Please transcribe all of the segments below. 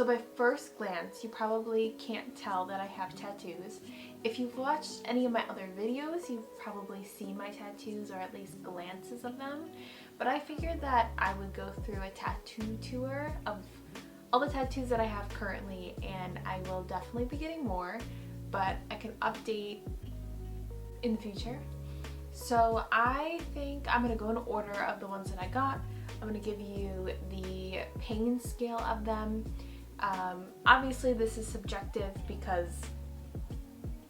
So by first glance, you probably can't tell that I have tattoos. If you've watched any of my other videos, you've probably seen my tattoos or at least glances of them. But I figured that I would go through a tattoo tour of all the tattoos that I have currently, and I will definitely be getting more, but I can update in the future. So I think I'm going to go in order of the ones that I got. I'm going to give you the pain scale of them. Obviously this is subjective because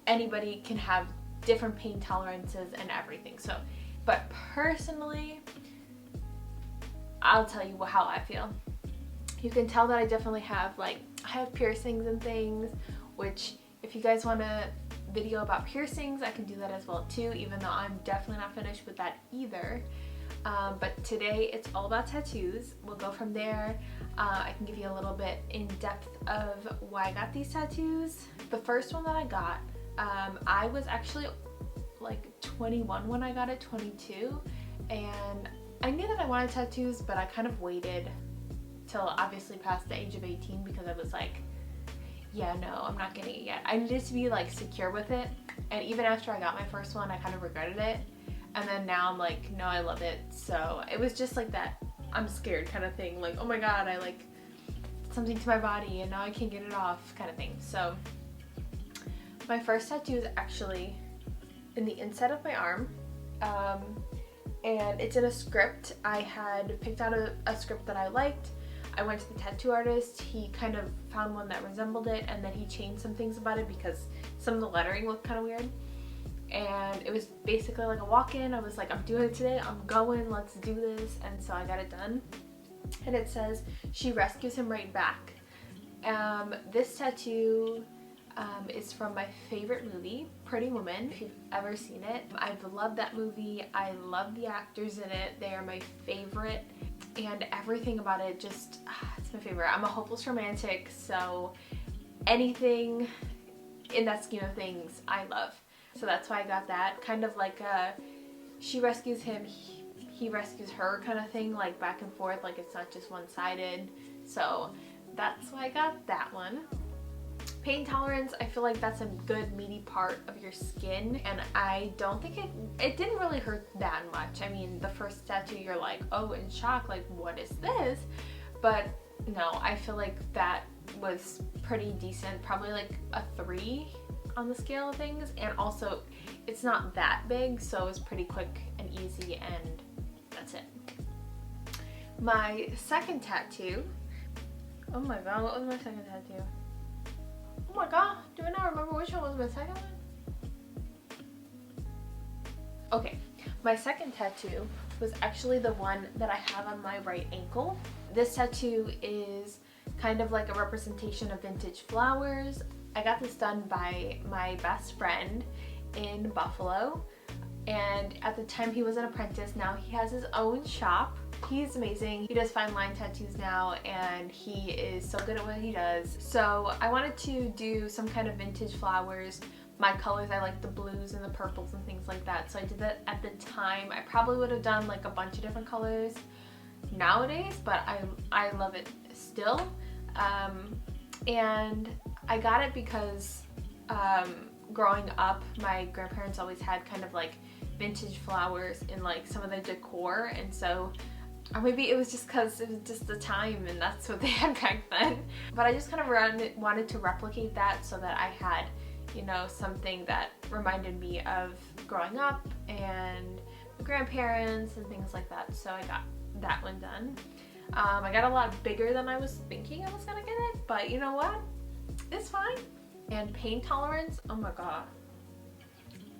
anybody can have different pain tolerances and everything. So, but personally, I'll tell you how I feel. You can tell that I definitely have I have piercings and things, which if you guys want a video about piercings, I can do that as well too, even though I'm definitely not finished with that either. But today it's all about tattoos. We'll go from there. I can give you a little bit in depth of why I got these tattoos. The first one that I got, I was actually like 21 when I got it, 22, and I knew that I wanted tattoos, but I kind of waited till obviously past the age of 18 because I was like, yeah, no, I'm not getting it yet. I needed to be like secure with it, and even after I got my first one, I kind of regretted it. And then now I'm like, no, I love it. So it was just like that I'm scared kind of thing, like, oh my god, I like something to my body and now I can't get it off kind of thing. So my first tattoo is actually in the inside of my arm, and it's in a script. I had picked out a script that I liked. I went to the tattoo artist, he kind of found one that resembled it, and then he changed some things about it because some of the lettering looked kind of weird. And it was basically like a walk-in. I was like, I'm doing it today, I'm going, let's do this. And so I got it done. And it says, she rescues him right back. This tattoo is from my favorite movie, Pretty Woman, if you've ever seen it. I've loved that movie. I love the actors in it. They are my favorite. And everything about it just, it's my favorite. I'm a hopeless romantic, so anything in that scheme of things, I love. So that's why I got that. Kind of like she rescues him, he rescues her kind of thing, like back and forth, like it's not just one-sided. So that's why I got that one. Pain tolerance, I feel like that's a good meaty part of your skin, and I don't think it didn't really hurt that much. I mean, the first tattoo you're like, oh, in shock, like what is this? But no, I feel like that was pretty decent, probably like a 3 on the scale of things, and also it's not that big, so it's pretty quick and easy, and that's it. My second tattoo, oh my god, what was my second tattoo? Oh my god, do I not remember which one was my second one? Okay, my second tattoo was actually the one that I have on my right ankle. This tattoo is kind of like a representation of vintage flowers. I got this done by my best friend in Buffalo, and at the time he was an apprentice. Now he has his own shop. He's amazing. He does fine line tattoos now, and he is so good at what he does. So I wanted to do some kind of vintage flowers. My colors, I like the blues and the purples and things like that, so I did that at the time. I probably would have done like a bunch of different colors nowadays, but I love it still. And I got it because growing up, my grandparents always had kind of like vintage flowers in like some of the decor, and so, or maybe it was just because it was just the time and that's what they had back then. But I just kind of wanted to replicate that so that I had, you know, something that reminded me of growing up and my grandparents and things like that. So I got that one done. I got a lot bigger than I was thinking I was gonna get it, but you know what? It's fine. And pain tolerance, oh my god.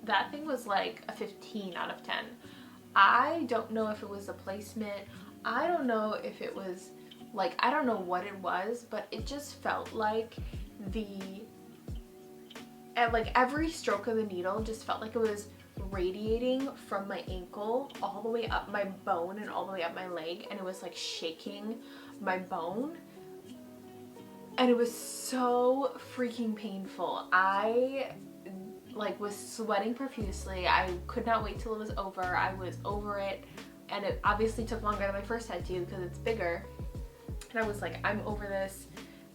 That thing was like a 15 out of 10. I don't know if it was the placement. I don't know if it was like, I don't know what it was, but it just felt like every stroke of the needle just felt like it was radiating from my ankle all the way up my bone and all the way up my leg, and it was like shaking my bone, and it was so freaking painful. I like was sweating profusely. I could not wait till it was over. I was over it, and it obviously took longer than my first tattoo because it's bigger, and I was like, I'm over this.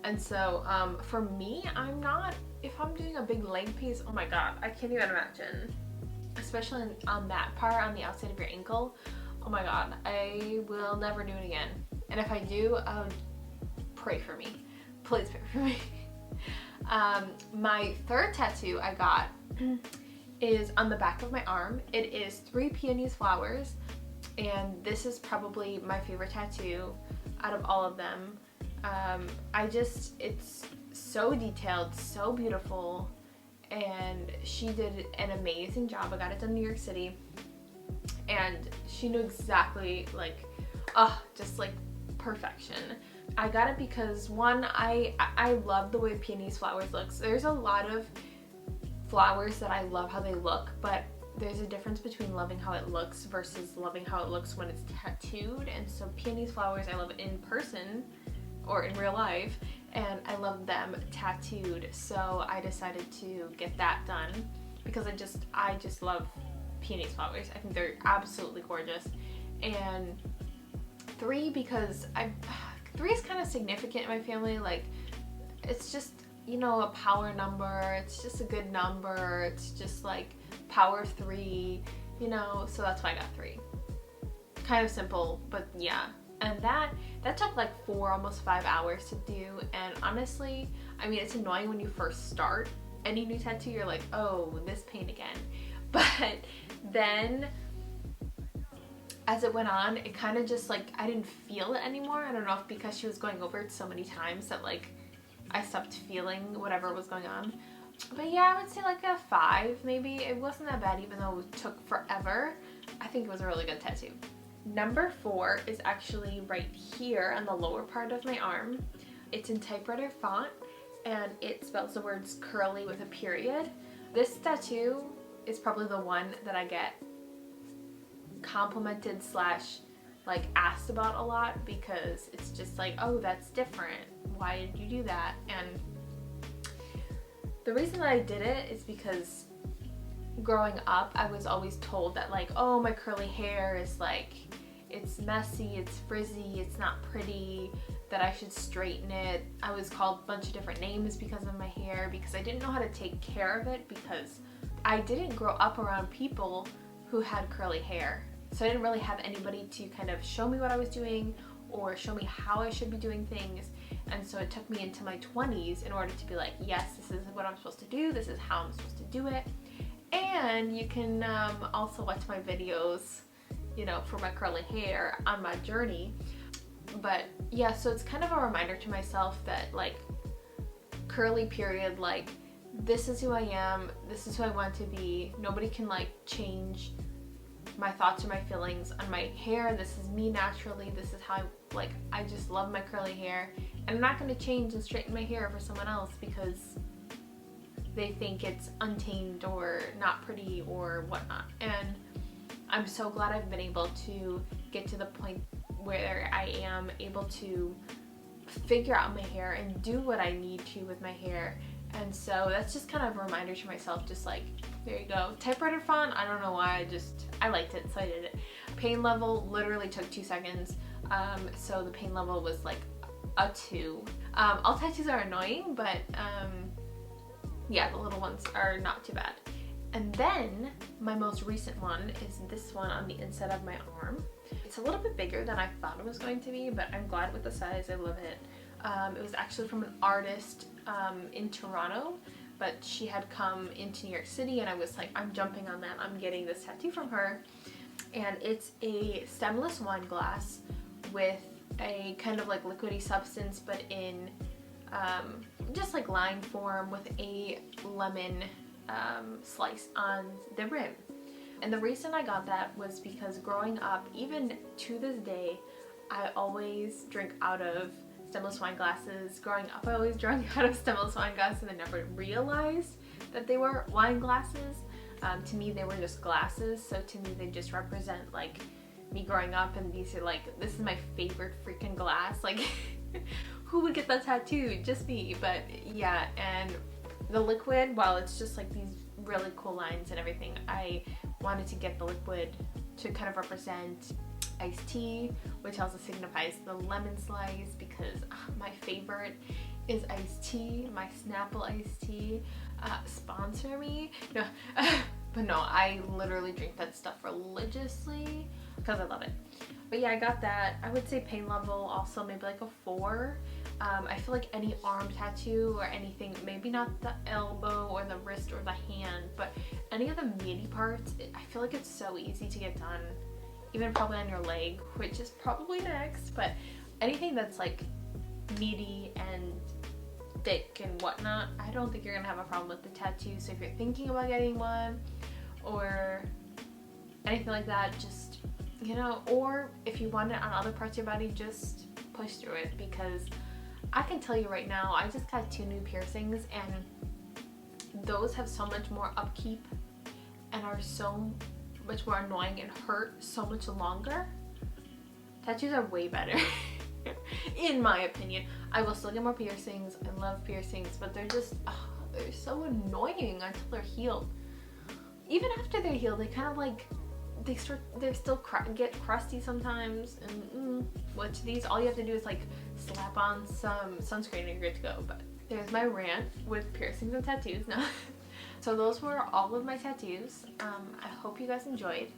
And so for me, if I'm doing a big leg piece, oh my god, I can't even imagine. Especially on that part, on the outside of your ankle, oh my god, I will never do it again. And if I do, pray for me. Please pray for me. My third tattoo I got is on the back of my arm. It is 3 peonies flowers, and this is probably my favorite tattoo out of all of them. It's so detailed, so beautiful, and she did an amazing job. I got it done in New York City, and she knew exactly, like, just like perfection. I got it because, one, I love the way peonies flowers looks. There's a lot of flowers that I love how they look, but there's a difference between loving how it looks versus loving how it looks when it's tattooed. And so peonies flowers I love in person or in real life, and I love them tattooed. So I decided to get that done because I just love peonies flowers. I think they're absolutely gorgeous. And 3 because 3 is kind of significant in my family. Like, it's just, you know, a power number. It's just a good number. It's just like power 3, you know, so that's why I got 3. Kind of simple, but yeah. And that took like 4, almost 5 hours to do. And honestly, I mean, it's annoying when you first start any new tattoo. You're like, oh, this pain again. But then as it went on, it kind of just like, I didn't feel it anymore. I don't know if because she was going over it so many times that like I stopped feeling whatever was going on. But yeah, I would say like a 5 maybe. It wasn't that bad even though it took forever. I think it was a really good tattoo. Number 4 is actually right here on the lower part of my arm. It's in typewriter font, and it spells the words curly with a period. This tattoo is probably the one that I get complimented / like asked about a lot, because it's just like, oh, that's different. Why did you do that? And the reason that I did it is because growing up, I was always told that like, oh, my curly hair is like, it's messy, it's frizzy, it's not pretty, that I should straighten it. I was called a bunch of different names because of my hair, because I didn't know how to take care of it, because I didn't grow up around people who had curly hair. So I didn't really have anybody to kind of show me what I was doing or show me how I should be doing things. And so it took me into my 20s in order to be like, yes, this is what I'm supposed to do, this is how I'm supposed to do it. And you can also watch my videos, you know, for my curly hair on my journey. But yeah, so it's kind of a reminder to myself that like, curly period, like, this is who I am, this is who I want to be. Nobody can like change my thoughts or my feelings on my hair. This is me naturally. This is how I just love my curly hair, and I'm not going to change and straighten my hair for someone else because they think it's untamed or not pretty or whatnot. And I'm so glad I've been able to get to the point where I am able to figure out my hair and do what I need to with my hair. And so that's just kind of a reminder to myself, just like, there you go. Typewriter font, I don't know why, I liked it, so I did it. Pain level literally took 2 seconds. So the pain level was like a 2. All tattoos are annoying, but yeah, the little ones are not too bad. And then my most recent one is this one on the inside of my arm. It's a little bit bigger than I thought it was going to be, but I'm glad with the size. I love it. It was actually from an artist in Toronto, but she had come into New York City, and I was like, I'm jumping on that. I'm getting this tattoo from her. And it's a stemless wine glass with a kind of like liquidy substance, but in just like line form, with a lemon slice on the rim. And the reason I got that was because growing up, even to this day, I always drink out of stemless wine glasses. Growing up, I always drank out of stemless wine glasses and I never realized that they were wine glasses. To me, they were just glasses, so to me they just represent like me growing up, and these are like, this is my favorite freaking glass. Like, who would get that tattooed? Just me. But yeah, and the liquid, while it's just like these really cool lines and everything, I wanted to get the liquid to kind of represent iced tea, which also signifies the lemon slice, because my favorite is iced tea, my Snapple iced tea. Sponsor me. No, but no, I literally drink that stuff religiously because I love it. But yeah, I got that. I would say pain level also maybe like a 4. I feel like any arm tattoo or anything, maybe not the elbow or the wrist or the hand, but any of the meaty parts, I feel like it's so easy to get done. Even probably on your leg, which is probably next, but anything that's like meaty and thick and whatnot, I don't think you're gonna have a problem with the tattoo. So if you're thinking about getting one or anything like that, just, you know, or if you want it on other parts of your body, just push through it, because I can tell you right now, I just got 2 new piercings and those have so much more upkeep and are so much more annoying and hurt so much longer. Tattoos are way better in my opinion. I will still get more piercings. I love piercings, but they're just, they're so annoying until they're healed. Even after they're healed, they kind of like, they're still get crusty sometimes, and which these, all you have to do is like slap on some sunscreen and you're good to go. But there's my rant with piercings and tattoos now. So those were all of my tattoos. I hope you guys enjoyed.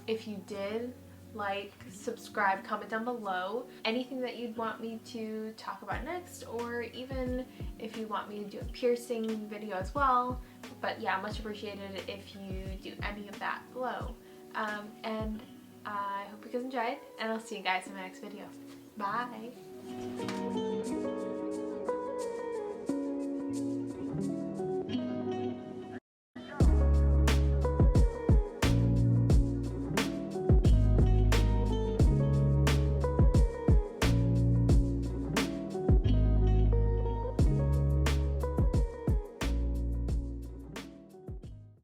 If you did, like, subscribe, comment down below anything that you'd want me to talk about next, or even if you want me to do a piercing video as well. But yeah, much appreciated if you do any of that below. And I hope you guys enjoyed, and I'll see you guys in my next video. Bye!